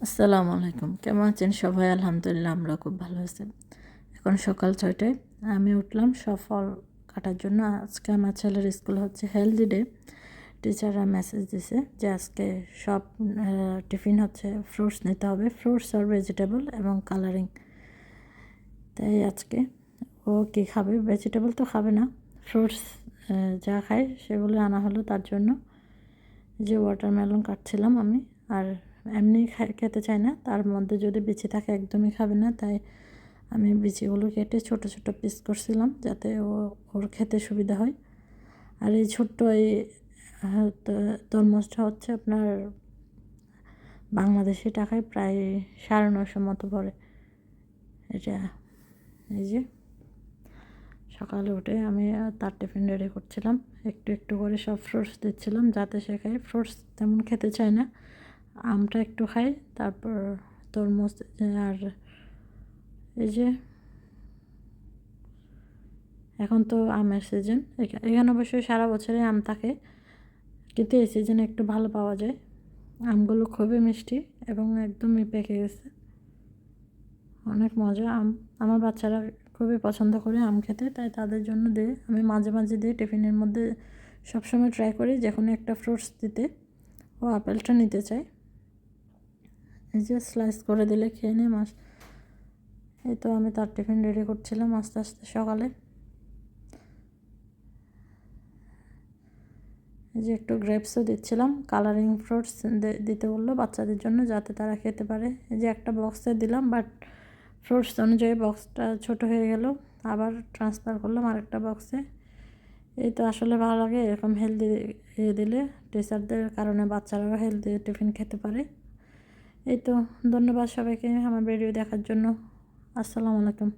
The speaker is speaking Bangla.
আসসালামু আলাইকুম। কেমন আছেন সবাই? আলহামদুলিল্লাহ আমরা খুব ভালো আছি। এখন সকাল ৬টায় আমি উঠলাম সব ফল কাটার জন্য। আজকে আমার ছেলের স্কুল হচ্ছে হেলদি ডে। টিচাররা মেসেজ দিছে যে আজকে সব টিফিন হচ্ছে ফ্রুটস নিতে হবে, ফ্রুটস আর ভেজিটেবল এবং কালারিং। তাই আজকে ও কী খাবে, ভেজিটেবল তো খাবে না, ফ্রুটস যা খায় সেগুলো আনা হলো তার জন্য। যে ওয়াটারমেলন কাটছিলাম আমি, আর এমনি খেতে চায় না, তার মধ্যে যদি বিচি থাকে একদমই খাবে না, তাই আমি বিচিগুলো কেটে ছোট ছোট পিস করছিলাম যাতে ওর খেতে সুবিধা হয়। আর এই ছোট্ট এই তরমুজটা হচ্ছে আপনার বাংলাদেশি টাকায় প্রায় 950 মতো পড়ে এটা। এই যে সকালে উঠে আমি তার টিফিন রেডি করছিলাম, একটু একটু করে সব ফ্রুটস দিচ্ছিলাম যাতে সে খায়। ফ্রুটস তেমন খেতে চায় না, আমটা একটু খাই, তারপর তরমুজ। আর এই যে এখন তো আমের সিজন, এখানে অবশ্যই সারা বছরই আম থাকে, কিন্তু এই সিজনে একটু ভালো পাওয়া যায়। আমগুলো খুবই মিষ্টি এবং একদমই পেকে গেছে, অনেক মজা আম। আমার বাচ্চারা খুবই পছন্দ করে আম খেতে, তাই তাদের জন্য দিই। আমি মাঝে মাঝে দিই টিফিনের মধ্যে, সবসময় ট্রাই করি যে কোনো একটা ফ্রুটস দিতে। ও আপেলটা নিতে চায়, এই যে স্লাইস করে দিলে খেয়ে নেয় মাছ। এই তো আমি তার টিফিন রেডি করছিলাম আস্তে আস্তে সকালে। এই যে একটু গ্রেপসও দিচ্ছিলাম, কালারিং ফ্রুটস দিতে বললো বাচ্চাদের জন্য যাতে তারা খেতে পারে। এই যে একটা বক্সে দিলাম, বাট ফ্রুটস অনুযায়ী বক্সটা ছোট হয়ে গেল, আবার ট্রান্সফার করলাম আরেকটা বক্সে। এই তো আসলে ভালো লাগে এরকম হেলদি দিলে, টিচারদের কারণে বাচ্চারাও হেলদি টিফিন খেতে পারে। এই তো, ধন্যবাদ সবাইকে আমার ভিডিও দেখার জন্য। আসসালামু আলাইকুম।